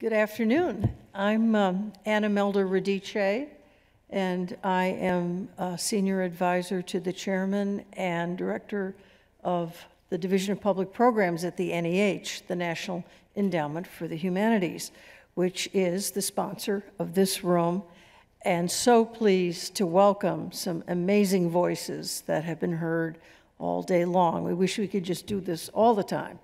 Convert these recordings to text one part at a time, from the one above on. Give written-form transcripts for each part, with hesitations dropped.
Good afternoon. I'm Anna Melder-Radice, and I am a senior advisor to the chairman and director of the Division of Public Programs at the NEH, the National Endowment for the Humanities, which is the sponsor of this room, and so pleased to welcome some amazing voices that have been heard all day long. We wish we could just do this all the time.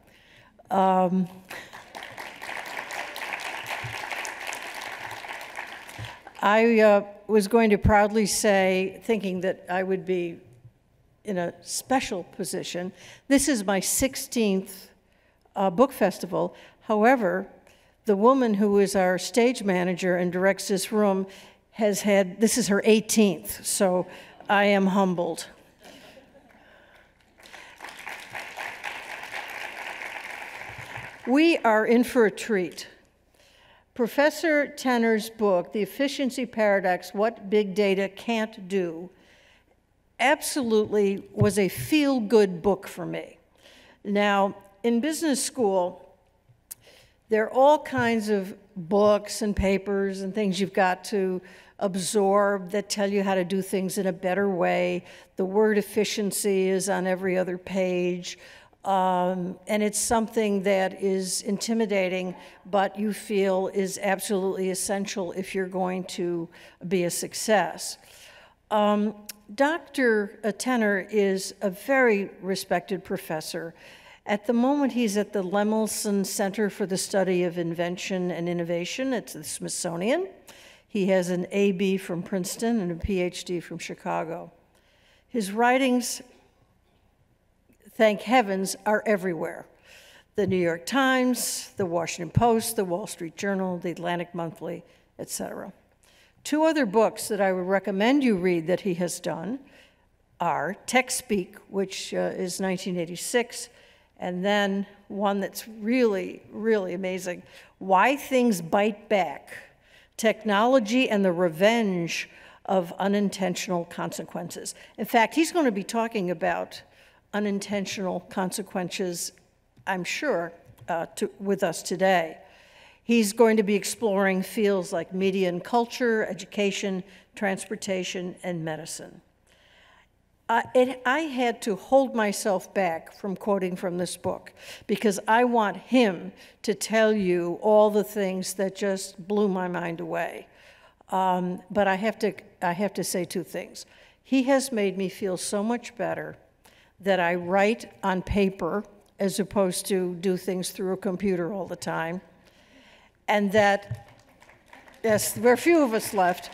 I was going to proudly say, thinking that I would be in a special position, this is my 16th book festival. However, the woman who is our stage manager and directs this room has had, this is her 18th, so I am humbled. We are in for a treat. Professor Tenner's book, The Efficiency Paradox, What Big Data Can't Do, absolutely was a feel-good book for me. Now, in business school, there are all kinds of books and papers and things you've got to absorb that tell you how to do things in a better way. The word efficiency is on every other page. And it's something that is intimidating, but you feel is absolutely essential if you're going to be a success. Dr. Tenner is a very respected professor. At the moment, he's at the Lemelson Center for the Study of Invention and Innovation at the Smithsonian. He has an AB from Princeton and a PhD from Chicago. His writings, thank heavens, are everywhere. The New York Times, the Washington Post, the Wall Street Journal, the Atlantic Monthly, etc. Two other books that I would recommend you read that he has done are Tech Speak, which is 1986, and then one that's really, really amazing, Why Things Bite Back, Technology and the Revenge of Unintended Consequences. In fact, he's going to be talking about unintentional consequences, I'm sure, with us today. He's going to be exploring fields like media and culture, education, transportation, and medicine. I had to hold myself back from quoting from this book because I want him to tell you all the things that just blew my mind away. But I have to say two things. He has made me feel so much better that I write on paper as opposed to do things through a computer all the time. And that, yes, there are a few of us left.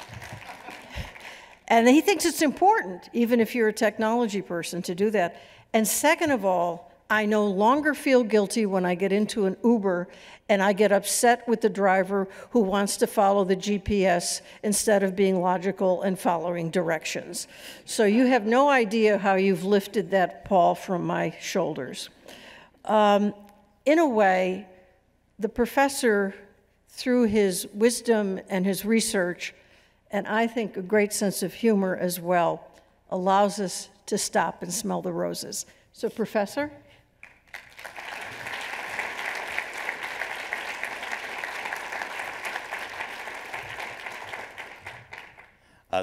And he thinks it's important, even if you're a technology person, to do that. And second of all, I no longer feel guilty when I get into an Uber and I get upset with the driver who wants to follow the GPS instead of being logical and following directions. So you have no idea how you've lifted that pall from my shoulders. In a way, the professor, through his wisdom and his research, and I think a great sense of humor as well, allows us to stop and smell the roses. So, Professor?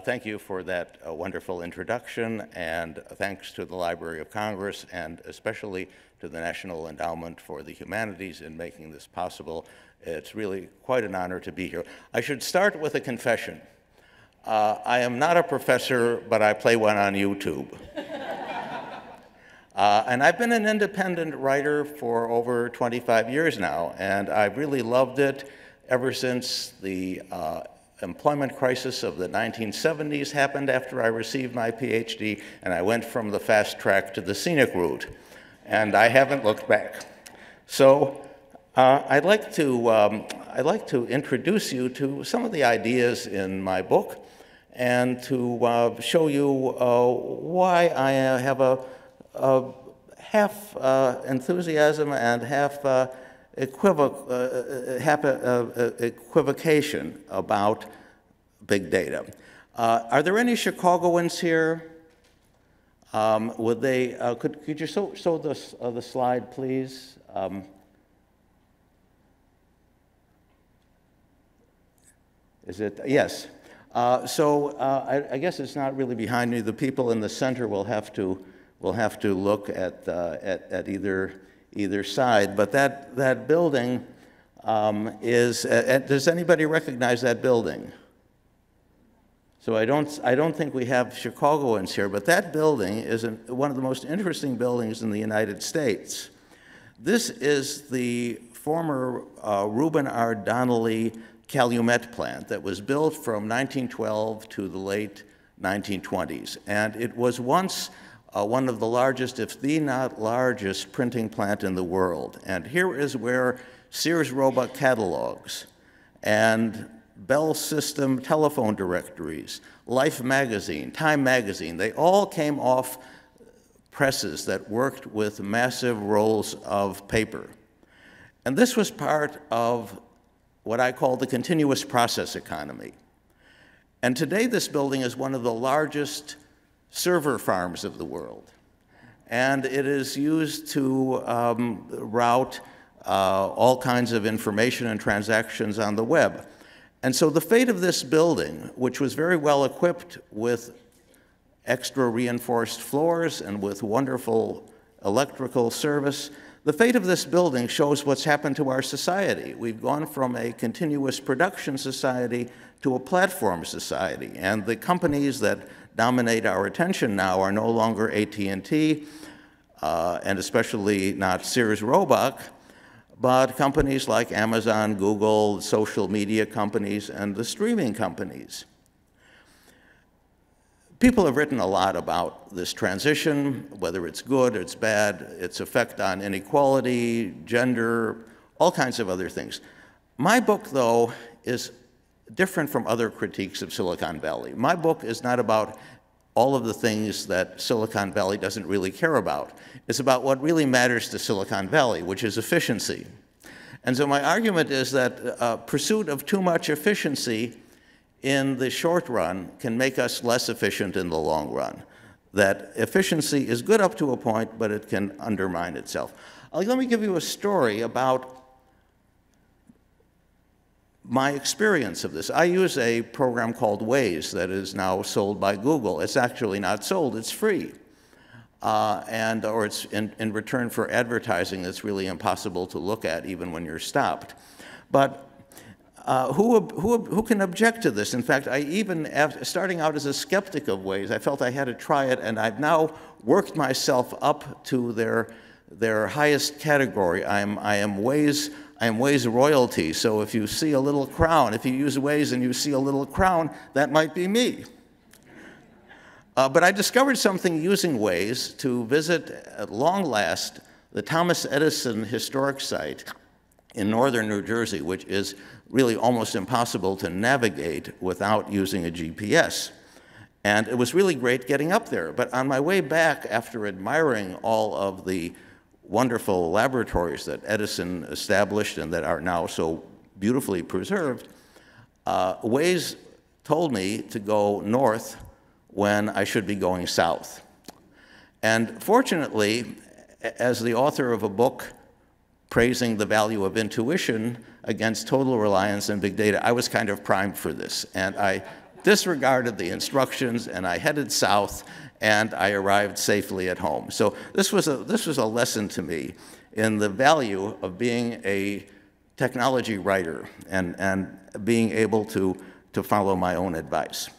Thank you for that wonderful introduction, and thanks to the Library of Congress and especially to the National Endowment for the Humanities in making this possible. It's really quite an honor to be here. I should start with a confession. I am not a professor, but I play one on YouTube. And I've been an independent writer for over 25 years now, and I've really loved it ever since the employment crisis of the 1970s happened after I received my PhD, and I went from the fast track to the scenic route, and I haven't looked back. So I'd like to introduce you to some of the ideas in my book and to show you why I have a half enthusiasm and half equivocation about big data. Are there any Chicagoans here? Would they, could you show the slide, please? Is it? Yes. I guess it's not really behind me. The people in the center will have to look at either side. But that building is. Does anybody recognize that building? So I don't think we have Chicagoans here, but that building is one of the most interesting buildings in the United States. This is the former Reuben R. Donnelley Calumet plant that was built from 1912 to the late 1920s. And it was once one of the largest, if the not largest, printing plant in the world. And here is where Sears Roebuck catalogs and Bell System telephone directories, Life magazine, Time magazine, they all came off presses that worked with massive rolls of paper. And this was part of what I call the continuous process economy. And today this building is one of the largest server farms of the world. And it is used to route all kinds of information and transactions on the web. And so the fate of this building, which was very well equipped with extra reinforced floors and with wonderful electrical service, the fate of this building shows what's happened to our society. We've gone from a continuous production society to a platform society. And the companies that dominate our attention now are no longer AT&T, and especially not Sears Roebuck, but companies like Amazon, Google, social media companies, and the streaming companies. People have written a lot about this transition, whether it's good or it's bad, its effect on inequality, gender, all kinds of other things. My book, though, is different from other critiques of Silicon Valley. My book is not about all of the things that Silicon Valley doesn't really care about. It's about what really matters to Silicon Valley, which is efficiency. And so my argument is that pursuit of too much efficiency in the short run can make us less efficient in the long run. That efficiency is good up to a point, but it can undermine itself. Let me give you a story about my experience of this. I use a program called Waze that is now sold by Google. It's actually not sold, it's free. Or it's in return for advertising that's really impossible to look at even when you're stopped. But who can object to this? In fact, I even, starting out as a skeptic of Waze, I felt I had to try it, and I've now worked myself up to their highest category. I am Waze royalty, so if you see a little crown, if you use Waze and you see a little crown, that might be me. But I discovered something using Waze to visit, at long last, the Thomas Edison Historic Site in northern New Jersey, which is really almost impossible to navigate without using a GPS. And it was really great getting up there. But on my way back, after admiring all of the wonderful laboratories that Edison established and that are now so beautifully preserved, Waze told me to go north when I should be going south. And fortunately, as the author of a book praising the value of intuition against total reliance on big data, I was kind of primed for this. And I disregarded the instructions, and I headed south, and I arrived safely at home. So this was a lesson to me in the value of being a technology writer and being able to follow my own advice.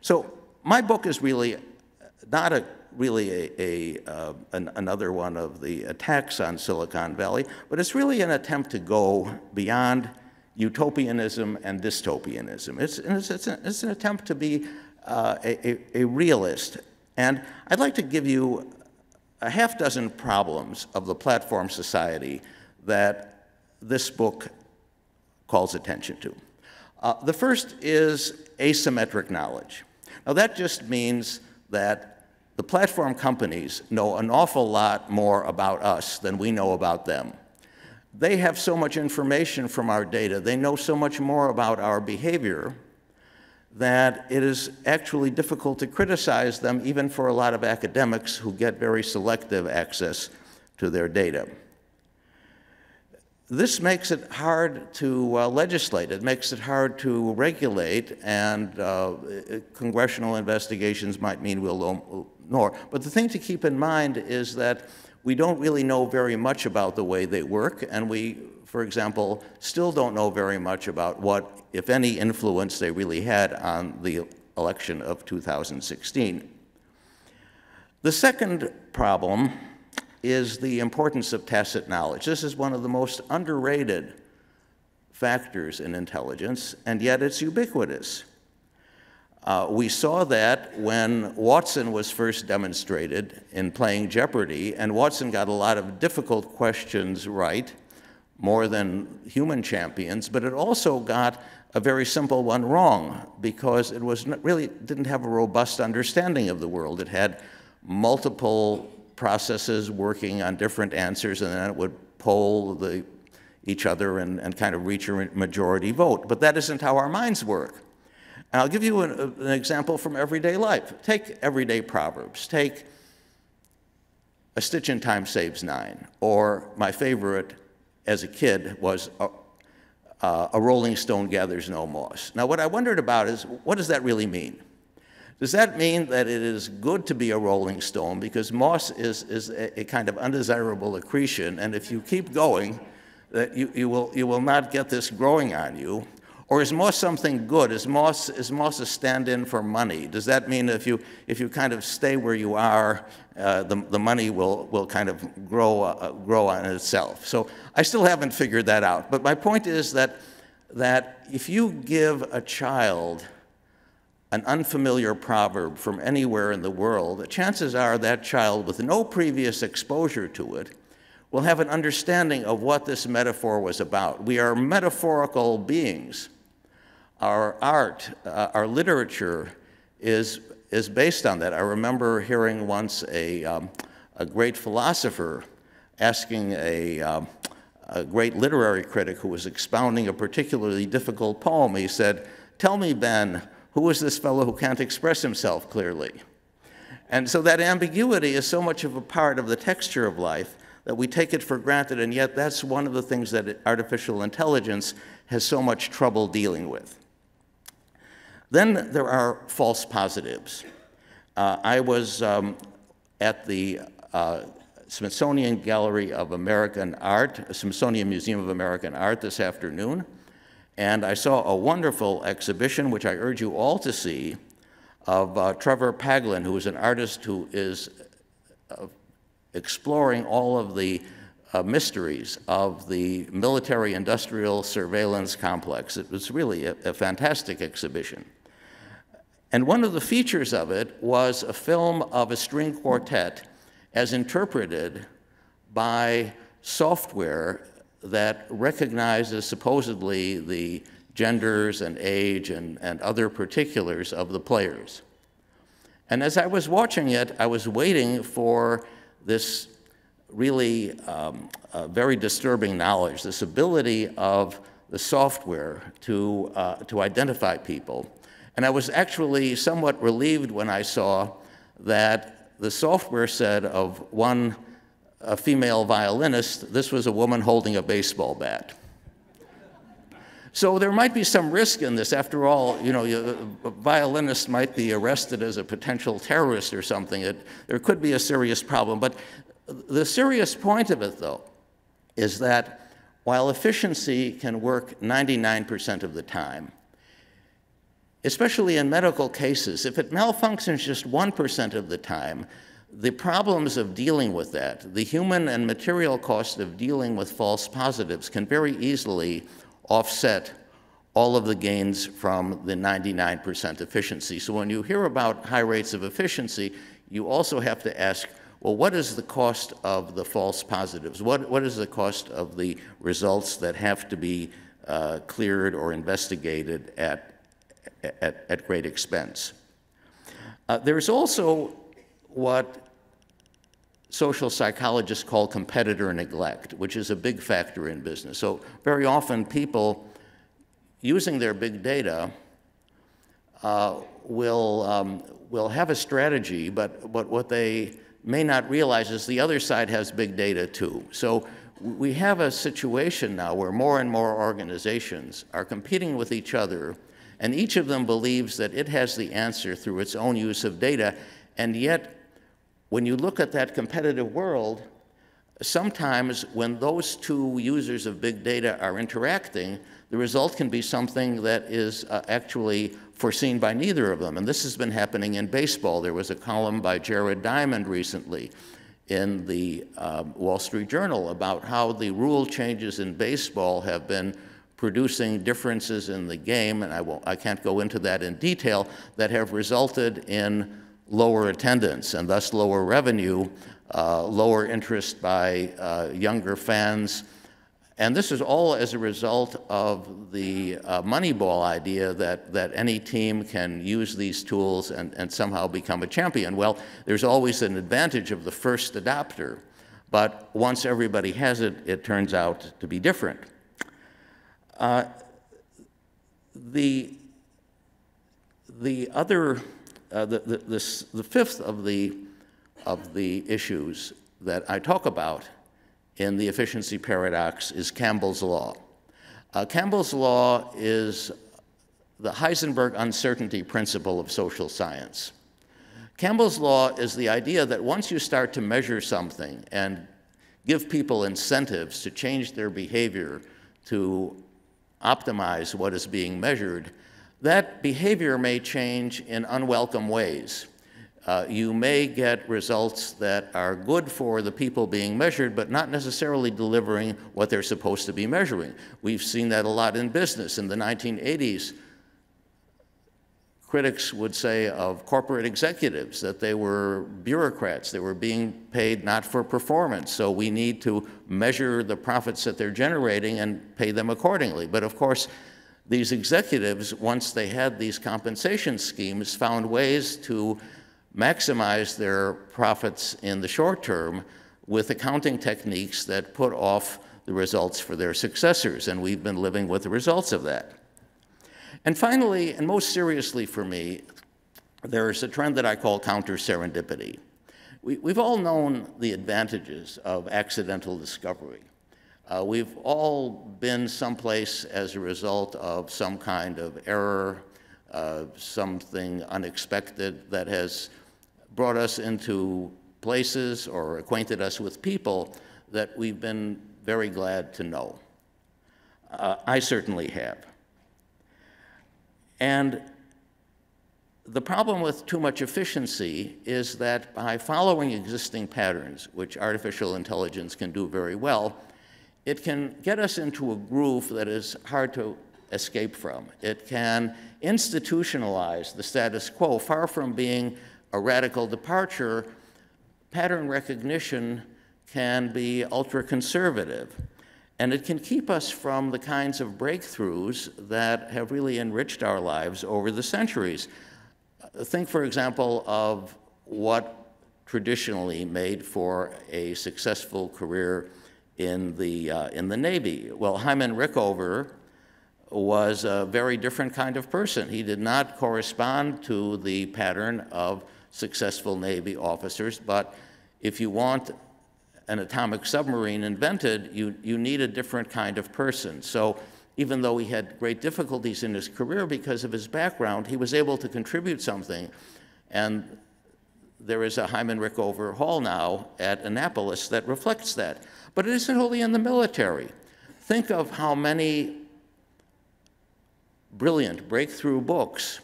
So my book is really not another one of the attacks on Silicon Valley, but it's really an attempt to go beyond utopianism and dystopianism. It's an attempt to be a realist. And I'd like to give you a half dozen problems of the platform society that this book calls attention to. The first is asymmetric knowledge. Now that just means that the platform companies know an awful lot more about us than we know about them. They have so much information from our data, they know so much more about our behavior that it is actually difficult to criticize them, even for a lot of academics who get very selective access to their data. this makes it hard to legislate. It makes it hard to regulate, and congressional investigations might mean we'll know more. But the thing to keep in mind is that we don't really know very much about the way they work, and we, for example, still don't know very much about what, if any, influence they really had on the election of 2016. The second problem is the importance of tacit knowledge. This is one of the most underrated factors in intelligence, and yet it's ubiquitous. We saw that when Watson was first demonstrated in playing Jeopardy, and Watson got a lot of difficult questions right, more than human champions, but it also got a very simple one wrong, because it was really didn't have a robust understanding of the world. It had multiple processes working on different answers, and then it would poll each other and kind of reach a majority vote. But that isn't how our minds work. And I'll give you an example from everyday life. Take everyday proverbs. Take a stitch in time saves 9, or my favorite as a kid was a rolling stone gathers no moss. Now, what I wondered about is, what does that really mean? Does that mean that it is good to be a rolling stone because moss is a kind of undesirable accretion, and if you keep going, that you will not get this growing on you? Or is moss something good? Is moss a stand-in for money? Does that mean if you kind of stay where you are, the money will kind of grow on itself? So I still haven't figured that out. But my point is that if you give a child an unfamiliar proverb from anywhere in the world, the chances are that child, with no previous exposure to it, will have an understanding of what this metaphor was about. We are metaphorical beings. Our art, our literature is based on that. I remember hearing once a great philosopher asking a great literary critic who was expounding a particularly difficult poem. He said, "Tell me, Ben, who is this fellow who can't express himself clearly?" And so that ambiguity is so much of a part of the texture of life that we take it for granted, and yet that's one of the things that artificial intelligence has so much trouble dealing with. Then there are false positives. I was at the Smithsonian Gallery of American Art, Smithsonian Museum of American Art this afternoon, and I saw a wonderful exhibition, which I urge you all to see, of Trevor Paglen, who is an artist who is exploring all of the mysteries of the military-industrial surveillance complex. It was really a fantastic exhibition. And one of the features of it was a film of a string quartet as interpreted by software that recognizes supposedly the genders and age and other particulars of the players. And as I was watching it, I was waiting for this really very disturbing knowledge, this ability of the software to identify people. And I was actually somewhat relieved when I saw that the software said of a female violinist, this was a woman holding a baseball bat. So there might be some risk in this. After all, a violinist might be arrested as a potential terrorist or something. There could be a serious problem. But the serious point of it, though, is that while efficiency can work 99% of the time, especially in medical cases, if it malfunctions just 1% of the time, the problems of dealing with that, the human and material cost of dealing with false positives, can very easily offset all of the gains from the 99% efficiency. So when you hear about high rates of efficiency, you also have to ask, well, what is the cost of the false positives? What is the cost of the results that have to be cleared or investigated at great expense? There's also what social psychologists call competitor neglect, which is a big factor in business. So very often people using their big data will have a strategy, but what they may not realize is the other side has big data too. So we have a situation now where more and more organizations are competing with each other, and each of them believes that it has the answer through its own use of data. And yet, when you look at that competitive world, sometimes when those two users of big data are interacting, the result can be something that is actually foreseen by neither of them. And this has been happening in baseball. There was a column by Jared Diamond recently in the Wall Street Journal about how the rule changes in baseball have been producing differences in the game, and I can't go into that in detail, that have resulted in lower attendance and thus lower revenue, lower interest by younger fans. And this is all as a result of the Moneyball idea that any team can use these tools and somehow become a champion. Well, there's always an advantage of the first adopter, but once everybody has it, it turns out to be different. The fifth of the issues that I talk about in the efficiency paradox is Campbell's law. Campbell's law is the Heisenberg uncertainty principle of social science. Campbell's law is the idea that once you start to measure something and give people incentives to change their behavior to optimize what is being measured, that behavior may change in unwelcome ways. You may get results that are good for the people being measured, but not necessarily delivering what they're supposed to be measuring. We've seen that a lot in business. In the 1980s, critics would say of corporate executives that they were bureaucrats. They were being paid not for performance, so we need to measure the profits that they're generating and pay them accordingly. But of course, these executives, once they had these compensation schemes, found ways to maximize their profits in the short term with accounting techniques that put off the results for their successors, and we've been living with the results of that. And finally, and most seriously for me, there's a trend that I call counter-serendipity. We've all known the advantages of accidental discovery. We've all been someplace as a result of some kind of error, something unexpected that has brought us into places or acquainted us with people that we've been very glad to know. I certainly have. And the problem with too much efficiency is that by following existing patterns, which artificial intelligence can do very well, it can get us into a groove that is hard to escape from. It can institutionalize the status quo. Far from being a radical departure, pattern recognition can be ultra-conservative. And it can keep us from the kinds of breakthroughs that have really enriched our lives over the centuries. Think, for example, of what traditionally made for a successful career in the Navy. Well, Hyman Rickover was a very different kind of person. He did not correspond to the pattern of successful Navy officers, but if you want an atomic submarine invented, you need a different kind of person. So even though he had great difficulties in his career because of his background, he was able to contribute something. And there is a Hyman Rickover Hall now at Annapolis that reflects that. But it isn't only in the military. Think of how many brilliant breakthrough books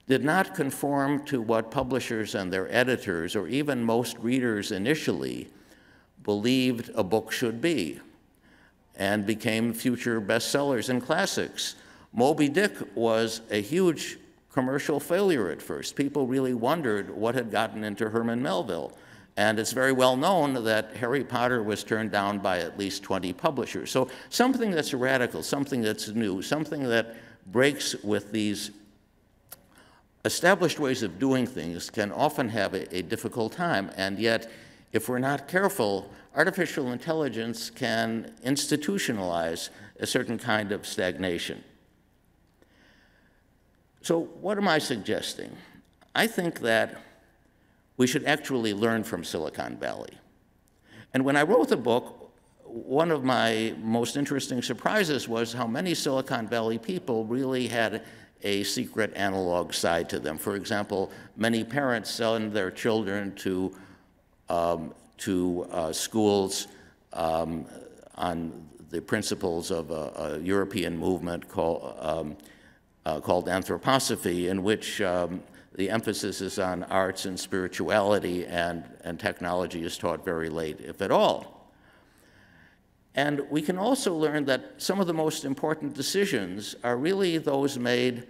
did not conform to what publishers and their editors, or even most readers initially, believed a book should be, and became future bestsellers and classics. Moby Dick was a huge commercial failure at first. People really wondered what had gotten into Herman Melville. And it's very well known that Harry Potter was turned down by at least 20 publishers. So something that's radical, something that's new, something that breaks with these established ways of doing things can often have a difficult time. And yet, if we're not careful, artificial intelligence can institutionalize a certain kind of stagnation. So what am I suggesting? I think that we should actually learn from Silicon Valley. And when I wrote the book, one of my most interesting surprises was how many Silicon Valley people really had a secret analog side to them. For example, many parents send their children to schools on the principles of a European movement called anthroposophy, in which the emphasis is on arts and spirituality, and technology is taught very late, if at all. And we can also learn that some of the most important decisions are really those made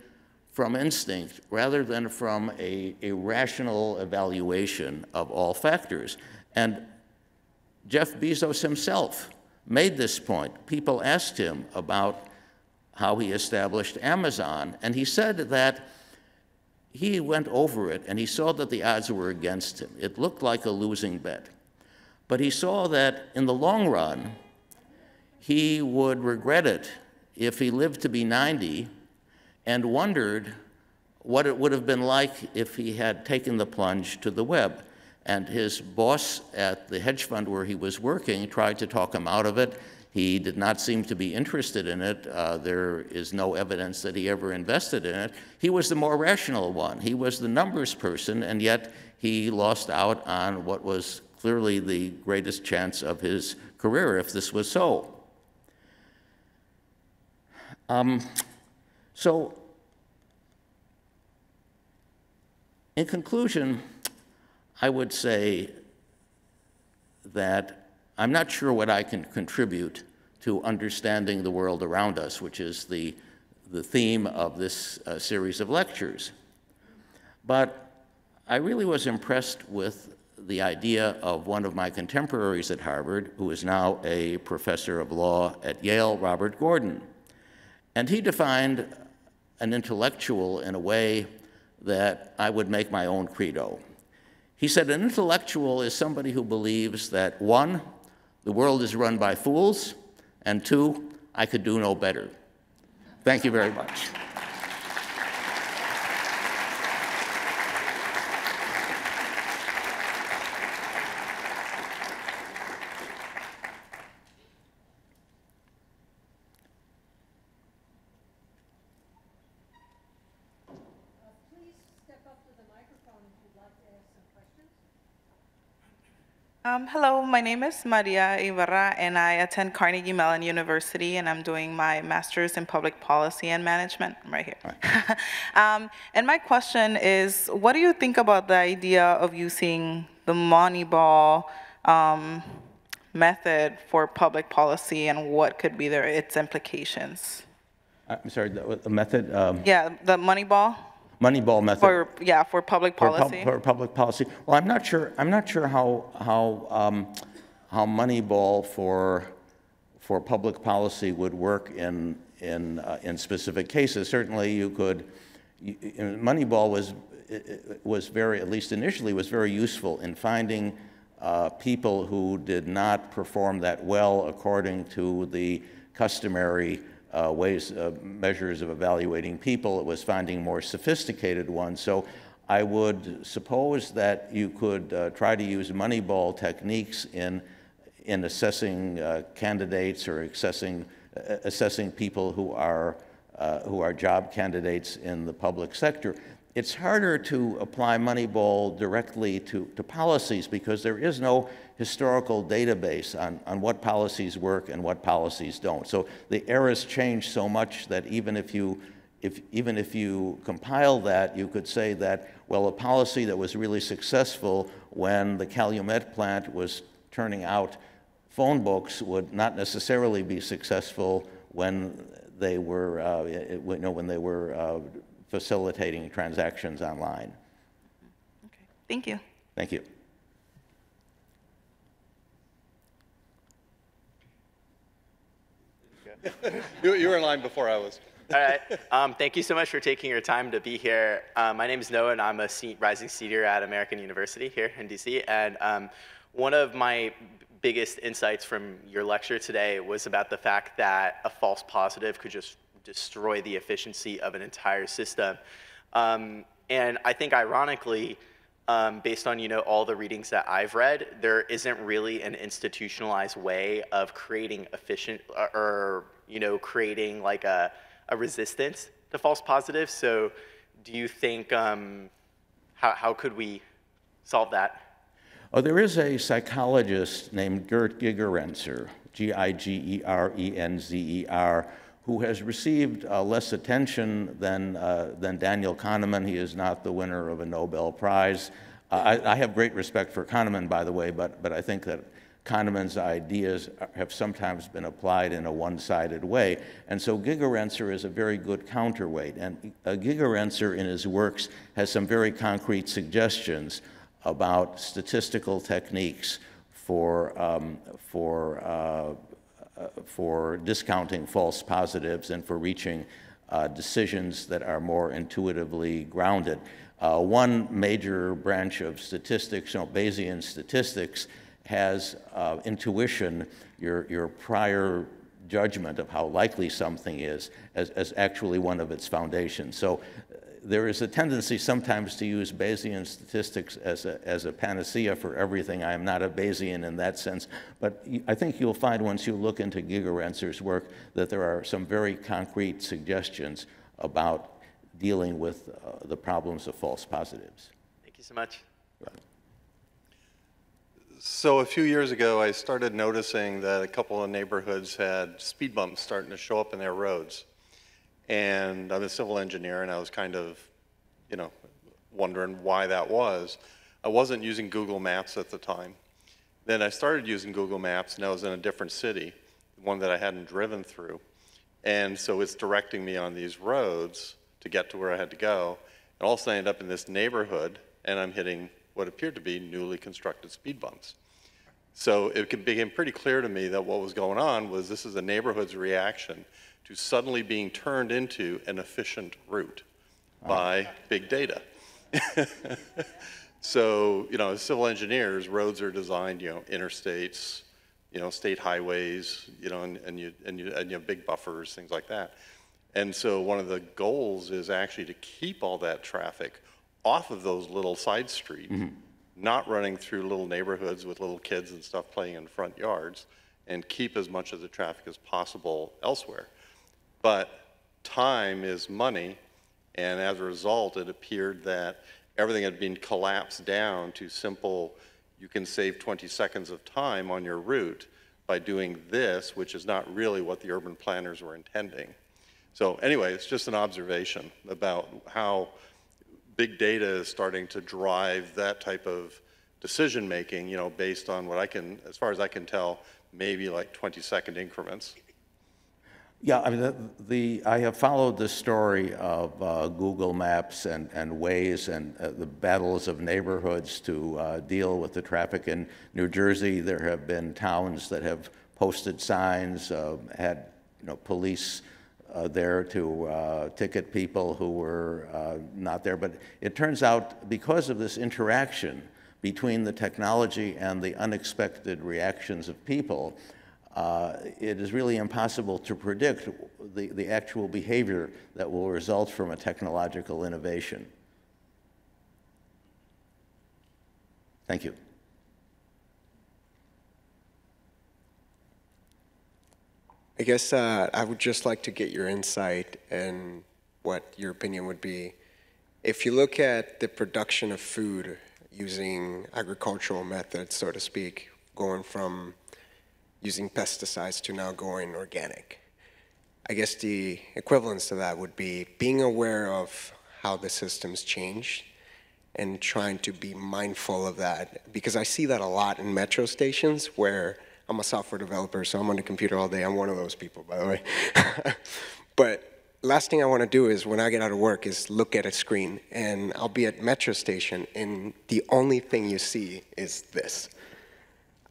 from instinct rather than from a rational evaluation of all factors. And Jeff Bezos himself made this point. People asked him about how he established Amazon, and he said that he went over it and he saw that the odds were against him. It looked like a losing bet. But he saw that in the long run, he would regret it if he lived to be 90, and wondered what it would have been like if he had taken the plunge to the web. And his boss at the hedge fund where he was working tried to talk him out of it. He did not seem to be interested in it. There is no evidence that he ever invested in it. He was the more rational one. He was the numbers person, and yet he lost out on what was clearly the greatest chance of his career, if this was so. So, in conclusion, I would say that I'm not sure what I can contribute to understanding the world around us, which is the theme of this series of lectures. But I really was impressed with the idea of one of my contemporaries at Harvard, who is now a professor of law at Yale, Robert Gordon. And he defined an intellectual in a way that I would make my own credo. He said an intellectual is somebody who believes that, 1, the world is run by fools, and 2, I could do no better. Thank you very much. Hello, my name is Maria Ibarra, and I attend Carnegie Mellon University, and I'm doing my master's in public policy and management. I'm right here. Right. And my question is, what do you think about the idea of using the Moneyball method for public policy, and what could be its implications? I'm sorry, the method? Yeah, the Moneyball. Moneyball method. For public policy. For public policy. Well, I'm not sure how Moneyball for public policy would work in specific cases. Certainly, you could. Moneyball was very, at least initially, was very useful in finding people who did not perform that well according to the customary measures of evaluating people. It was finding more sophisticated ones. So I would suppose that you could try to use Moneyball techniques in assessing candidates or assessing people who are job candidates in the public sector. It's harder to apply Moneyball directly to policies because there is no historical database on what policies work and what policies don't. So the eras change so much that even if you compile that, you could say that, well, a policy that was really successful when the Calumet plant was turning out phone books would not necessarily be successful when they were facilitating transactions online. Okay, thank you. Thank you. You were in line before I was. All right. Thank you so much for taking your time to be here. My name is Noah, and I'm a rising senior at American University here in DC. And one of my biggest insights from your lecture today was about the fact that a false positive could just destroy the efficiency of an entire system. And I think, ironically, based on all the readings that I've read, there isn't really an institutionalized way of creating efficient or creating like a resistance to false positives. So do you think how could we solve that? Oh, there is a psychologist named Gert Gigerenzer, Gigerenzer, who has received less attention than Daniel Kahneman. He is not the winner of a Nobel Prize. I have great respect for Kahneman, by the way, but I think that Kahneman's ideas have sometimes been applied in a one-sided way. And so Gigerenzer is a very good counterweight. And Gigerenzer, in his works, has some very concrete suggestions about statistical techniques for discounting false positives and for reaching decisions that are more intuitively grounded. One major branch of statistics, Bayesian statistics, has intuition, your prior judgment of how likely something is, as actually one of its foundations. So there is a tendency sometimes to use Bayesian statistics as a panacea for everything. I am not a Bayesian in that sense, but I think you'll find once you look into Gigerenzer's work that there are some very concrete suggestions about dealing with the problems of false positives. Thank you so much. So a few years ago, I started noticing that a couple of neighborhoods had speed bumps starting to show up in their roads. And I'm a civil engineer, and I was kind of, wondering why that was. I wasn't using Google Maps at the time. Then I started using Google Maps, and I was in a different city, one that I hadn't driven through. And so it's directing me on these roads to get to where I had to go. And all of a sudden I ended up in this neighborhood, and I'm hitting what appeared to be newly constructed speed bumps. So it became pretty clear to me that what was going on was this is a neighborhood's reaction to suddenly being turned into an efficient route by big data. So, as civil engineers, roads are designed, interstates, state highways, and you have big buffers, things like that. And so one of the goals is actually to keep all that traffic off of those little side streets, not running through little neighborhoods with little kids and stuff playing in front yards, and keep as much of the traffic as possible elsewhere. But time is money, and as a result, it appeared that everything had been collapsed down to simple, you can save 20 seconds of time on your route by doing this, which is not really what the urban planners were intending. So anyway, it's just an observation about how big data is starting to drive that type of decision making, based on what as far as I can tell, maybe like 20-second increments. Yeah, I mean, I have followed the story of Google Maps and Waze and the battles of neighborhoods to deal with the traffic. In New Jersey, there have been towns that have posted signs, had police there to ticket people who were not there. But it turns out, because of this interaction between the technology and the unexpected reactions of people, it is really impossible to predict the actual behavior that will result from a technological innovation. Thank you. I guess I would just like to get your insight and what your opinion would be. If you look at the production of food using agricultural methods, so to speak, going from using pesticides to now going organic, I guess the equivalence to that would be being aware of how the systems change and trying to be mindful of that. Because I see that a lot in metro stations where I'm a software developer, so I'm on the computer all day. I'm one of those people, by the way. But last thing I want to do is, when I get out of work, is look at a screen. And I'll be at metro station, and the only thing you see is this.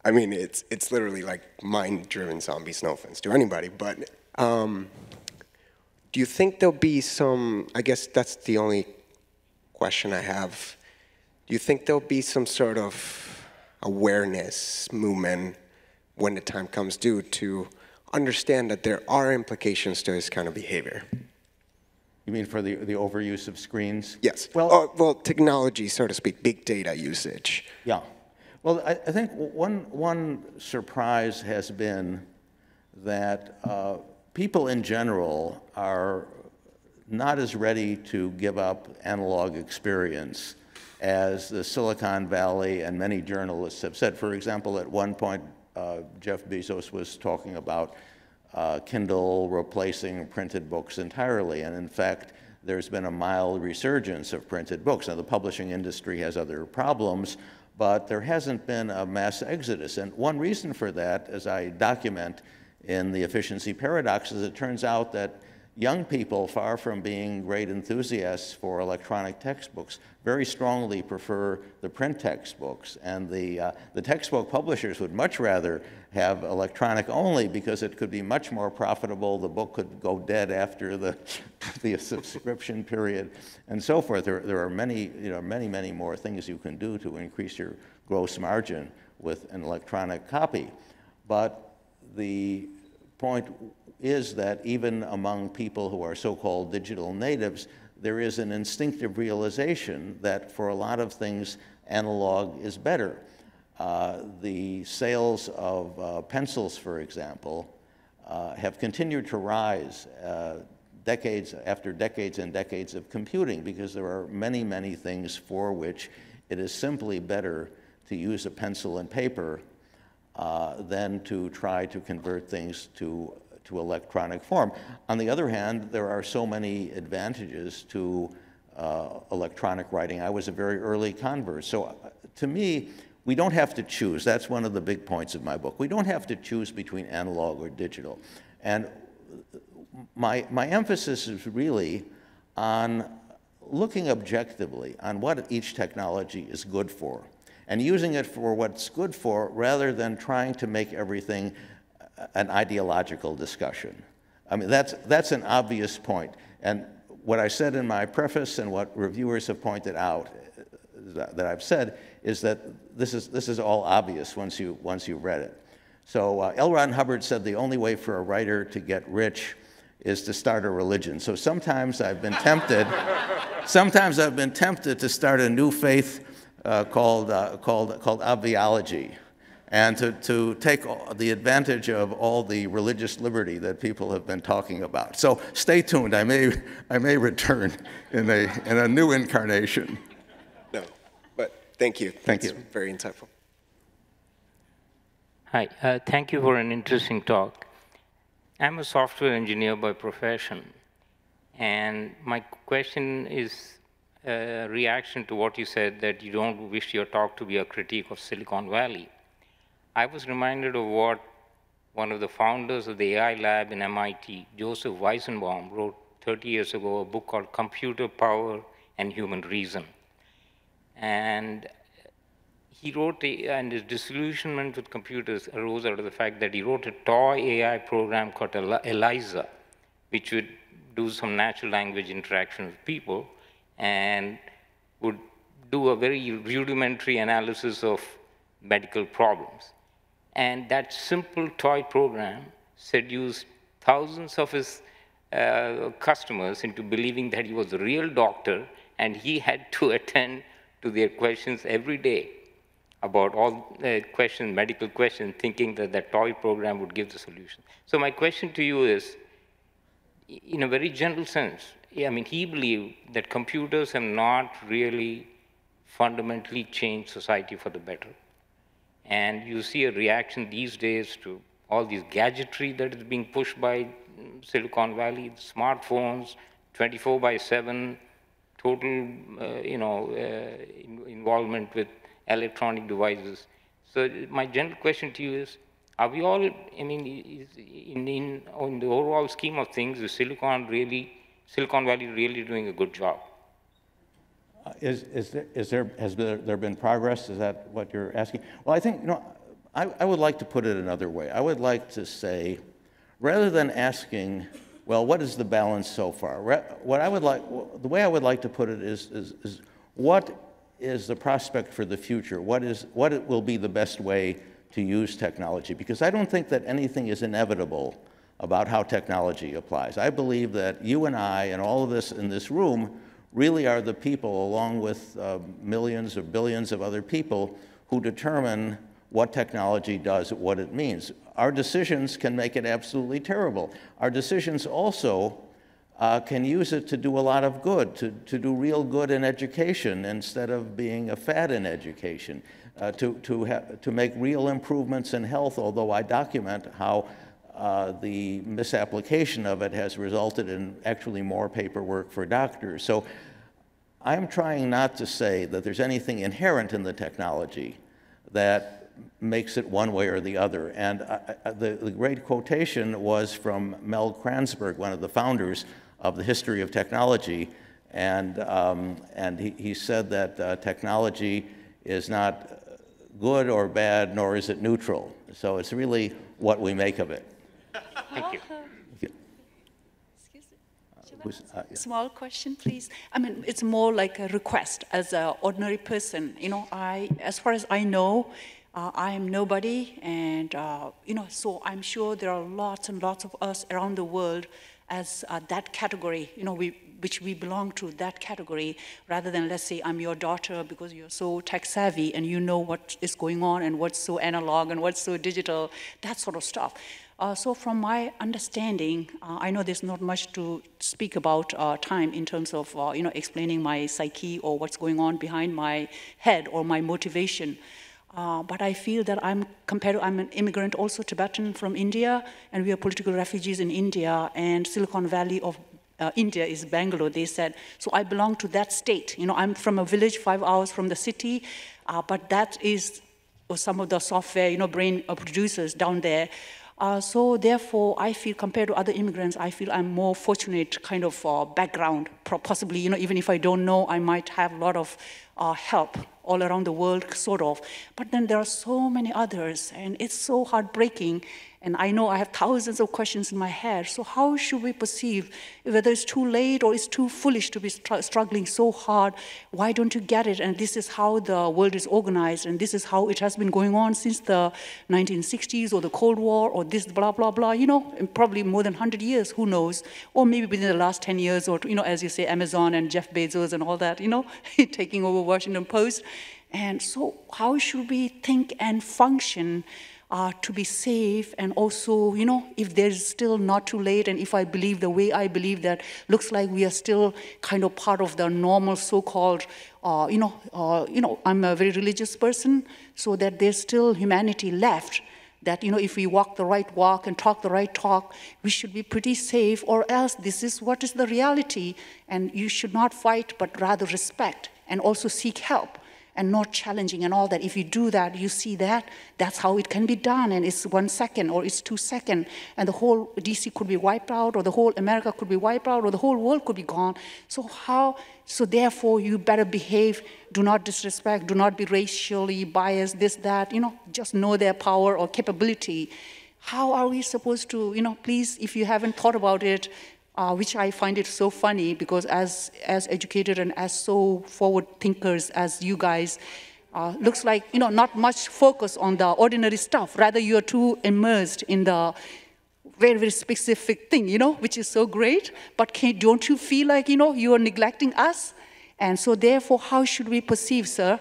I mean, it's literally like mind-driven zombies, no offense to anybody. But do you think there'll be some, I guess that's the only question I have. Do you think there'll be some sort of awareness movement when the time comes due to understand that there are implications to this kind of behavior? You mean for the overuse of screens? Yes. Well, technology, so to speak, big data usage. Yeah. Well, I think one surprise has been that people in general are not as ready to give up analog experience as the Silicon Valley and many journalists have said. For example, at one point, Jeff Bezos was talking about Kindle replacing printed books entirely, and in fact, there's been a mild resurgence of printed books. Now, the publishing industry has other problems, but there hasn't been a mass exodus. And one reason for that, as I document in The Efficiency Paradox, is it turns out that young people, far from being great enthusiasts for electronic textbooks, very strongly prefer the print textbooks. And the textbook publishers would much rather have electronic only because it could be much more profitable. The book could go dead after the subscription period and so forth. There are many, many more things you can do to increase your gross margin with an electronic copy. But the point is that even among people who are so-called digital natives, there is an instinctive realization that for a lot of things, analog is better. The sales of pencils, for example, have continued to rise decades after decades and decades of computing, because there are many, many things for which it is simply better to use a pencil and paper than to try to convert things to electronic form. On the other hand, there are so many advantages to electronic writing. I was a very early convert. So to me, we don't have to choose. That's one of the big points of my book. We don't have to choose between analog or digital. And my emphasis is really on looking objectively on what each technology is good for and using it for what it's good for rather than trying to make everything an ideological discussion. I mean, that's an obvious point. And what I said in my preface and what reviewers have pointed out that I've said is that this is all obvious once you read it. So L. Ron Hubbard said the only way for a writer to get rich is to start a religion. So sometimes I've been tempted, to start a new faith called obviology, and to take the advantage of all the religious liberty that people have been talking about. So stay tuned. I may return in a new incarnation. No, but thank you. Thank you. Very insightful. Hi, thank you for an interesting talk. I'm a software engineer by profession, and my question is a reaction to what you said, that you don't wish your talk to be a critique of Silicon Valley. I was reminded of what one of the founders of the AI lab in MIT, Joseph Weizenbaum, wrote 30 years ago, a book called Computer Power and Human Reason. And he wrote, and his disillusionment with computers arose out of the fact that he wrote a toy AI program called ELIZA, which would do some natural language interaction with people and would do a very rudimentary analysis of medical problems. And that simple toy program seduced thousands of his customers into believing that he was a real doctor, and he had to attend to their questions every day about all questions, medical questions, thinking that that toy program would give the solution. So my question to you is, in a very general sense, I mean, he believed that computers have not really fundamentally changed society for the better. And you see a reaction these days to all these gadgetry that is being pushed by Silicon Valley, smartphones, 24/7, total, involvement with electronic devices. So my general question to you is, are we all, I mean, in the overall scheme of things, is Silicon Valley really doing a good job? Has there been progress? Is that what you're asking? Well, I think, I would like to put it another way. I would like to say, rather than asking, well, what is the balance so far? The way I would like to put it is what is the prospect for the future? What will be the best way to use technology? Because I don't think that anything is inevitable about how technology applies. I believe that you and I and all of us in this room really are the people, along with millions or billions of other people, who determine what technology does, what it means. Our decisions can make it absolutely terrible. Our decisions also can use it to do a lot of good, to do real good in education instead of being a fad in education, to make real improvements in health, although I document how the misapplication of it has resulted in actually more paperwork for doctors. So I'm trying not to say that there's anything inherent in the technology that makes it one way or the other. And the great quotation was from Mel Kranzberg, one of the founders of the history of technology. And he said that technology is not good or bad, nor is it neutral. So it's really what we make of it. Thank you. Small question, please. I mean, it's more like a request as an ordinary person. You know, as far as I know, I am nobody, and you know, so I'm sure there are lots and lots of us around the world as that category. You know, which we belong to that category, rather than, let's say, I'm your daughter because you're so tech savvy and you know what is going on and what's so analog and what's so digital, that sort of stuff. So from my understanding, I know there's not much to speak about time in terms of you know, explaining my psyche or what's going on behind my head or my motivation. But I feel that I'm an immigrant, also Tibetan from India, and we are political refugees in India, and Silicon Valley of India is Bangalore, they said. So I belong to that state. You know, I'm from a village 5 hours from the city, but that is some of the software, you know, brain producers down there. So therefore, I feel, compared to other immigrants, I feel I'm more fortunate kind of background. Possibly, you know, even if I don't know, I might have a lot of help all around the world, sort of. But then there are so many others, and it's so heartbreaking. And I know I have thousands of questions in my head. So how should we perceive whether it's too late or it's too foolish to be struggling so hard? Why don't you get it? And this is how the world is organized, and this is how it has been going on since the 1960s or the Cold War or this blah, blah, blah, you know, probably more than 100 years, who knows? Or maybe within the last 10 years or, you know, as you say, Amazon and Jeff Bezos and all that, you know, taking over Washington Post. And so how should we think and function to be safe, and also, you know, if there's still not too late, and if I believe the way I believe, that looks like we are still kind of part of the normal so-called, you know, I'm a very religious person, so that there's still humanity left, that, you know, if we walk the right walk and talk the right talk, we should be pretty safe, or else this is what is the reality, and you should not fight, but rather respect, and also seek help, and not challenging and all that. If you do that, you see that, that's how it can be done, and it's 1 second or it's 2 seconds, and the whole DC could be wiped out, or the whole America could be wiped out, or the whole world could be gone. So therefore you better behave, do not disrespect, do not be racially biased, this, that, you know, just know their power or capability. How are we supposed to, you know, please, if you haven't thought about it, which I find it so funny, because as educated and as so forward thinkers as you guys, looks like, you know, not much focus on the ordinary stuff. Rather, you're too immersed in the very, very specific thing, you know, which is so great. But don't you feel like, you know, you are neglecting us? And so therefore, how should we perceive, sir,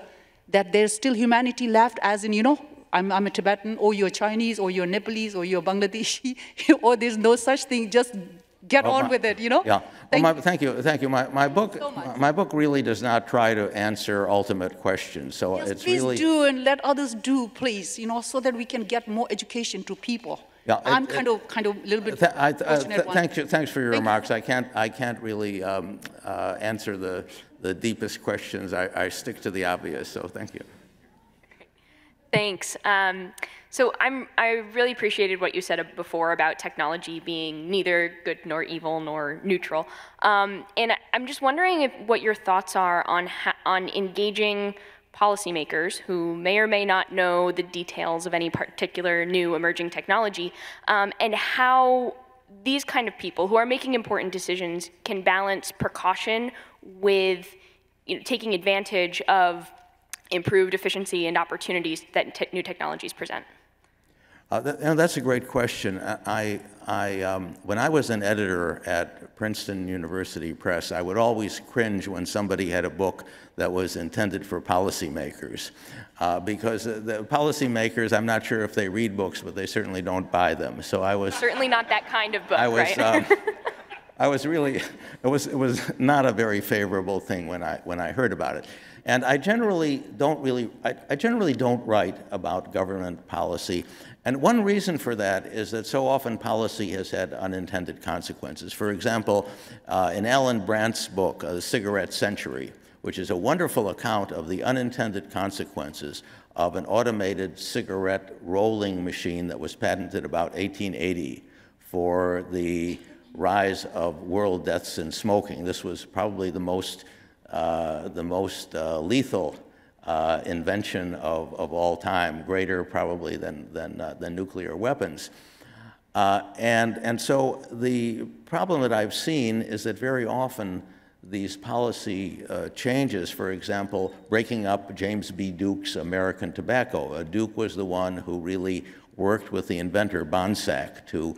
that there's still humanity left, as in, you know, I'm a Tibetan, or you're Chinese, or you're Nepalese, or you're Bangladeshi, or there's no such thing, just get on with it, you know? Yeah. Thank you. My book really does not try to answer ultimate questions. So yes, it's please really do, and let others do, please, you know, so that we can get more education to people. Yeah, I'm kind of a little bit fortunate. Thanks for your remarks. I can't really answer the deepest questions. I stick to the obvious. So thank you. Thanks. So I really appreciated what you said before about technology being neither good nor evil nor neutral. And I'm just wondering what your thoughts are on engaging policymakers who may or may not know the details of any particular new emerging technology, and how these kind of people who are making important decisions can balance precaution with, you know, taking advantage of improved efficiency and opportunities that new technologies present. That's a great question. When I was an editor at Princeton University Press, I would always cringe when somebody had a book that was intended for policymakers. Because the policymakers, I'm not sure if they read books, but they certainly don't buy them. So I was... Certainly not that kind of book, right? I was really, it was not a very favorable thing when I heard about it. And I generally don't write about government policy. And one reason for that is that so often policy has had unintended consequences. For example, in Alan Brandt's book, The Cigarette Century, which is a wonderful account of the unintended consequences of an automated cigarette rolling machine that was patented about 1880 for the rise of world deaths in smoking. This was probably the most lethal invention of all time, greater probably than nuclear weapons. And so the problem that I've seen is that very often these policy changes, for example, breaking up James B. Duke's American Tobacco. Duke was the one who really worked with the inventor Bonsack to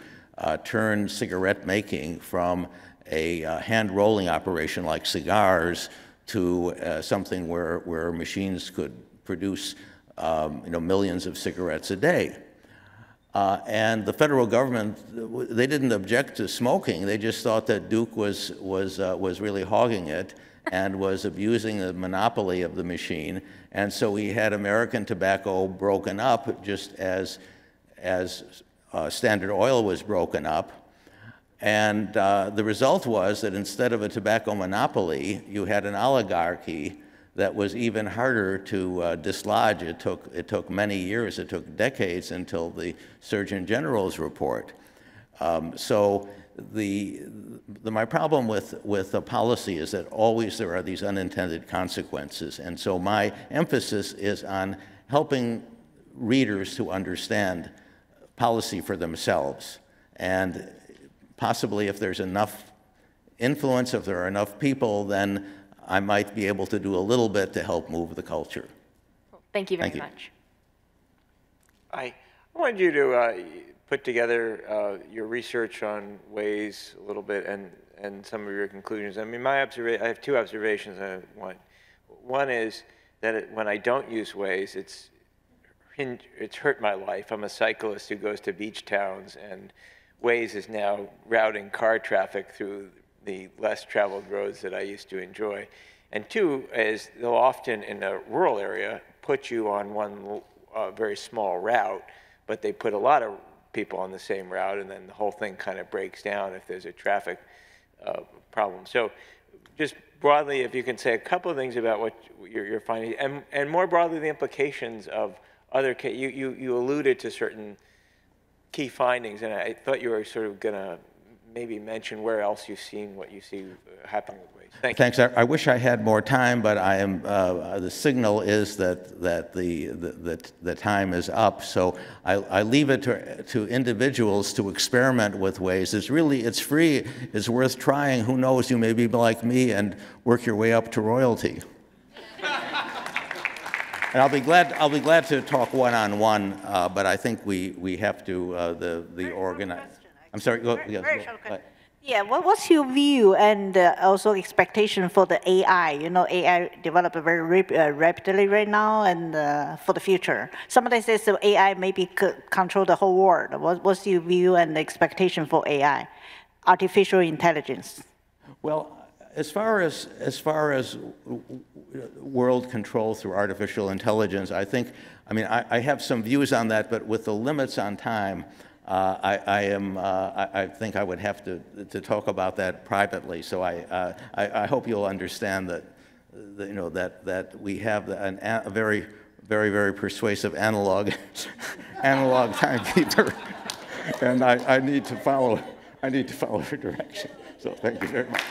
turn cigarette making from a hand rolling operation like cigars to something where machines could produce millions of cigarettes a day. And the federal government, they didn't object to smoking. They just thought that Duke was really hogging it and was abusing the monopoly of the machine. And so we had American tobacco broken up just as Standard Oil was broken up. And the result was that instead of a tobacco monopoly, you had an oligarchy that was even harder to dislodge. It took many years, it took decades until the Surgeon General's report. So my problem with the policy is that always there are these unintended consequences. And so my emphasis is on helping readers to understand policy for themselves. And possibly if there's enough influence, if there are enough people, then I might be able to do a little bit to help move the culture. Thank you very much. I wanted you to put together your research on Waze a little bit and some of your conclusions. I mean, I have two observations I want. One is that when I don't use Waze, it's hurt my life. I'm a cyclist who goes to beach towns, and Waze is now routing car traffic through the less traveled roads that I used to enjoy. And two is they'll often in a rural area put you on one very small route, but they put a lot of people on the same route, and then the whole thing kind of breaks down if there's a traffic problem. So just broadly, if you can say a couple of things about what you're finding, and more broadly the implications of other cases. You alluded to certain key findings, and I thought you were sort of going to maybe mention where else you've seen what you see happening with Waze. Thank you. Thanks. I wish I had more time, but I am. The signal is that the time is up. So I leave it to individuals to experiment with Waze. It's free. It's worth trying. Who knows? You may be like me and work your way up to royalty. And I'll be glad to talk one-on-one, but I think we have to the organize. I'm sorry. Go. Yeah. What's your view and also expectation for the AI? You know, AI developed very rapidly right now, and for the future. Somebody says that AI maybe could control the whole world. What's your view and expectation for AI, artificial intelligence? Well, as far as world control through artificial intelligence, I I have some views on that, but with the limits on time, I think I would have to talk about that privately. So I hope you'll understand that that we have a very, very, very persuasive analog timekeeper, and I need to follow her direction. So thank you very much.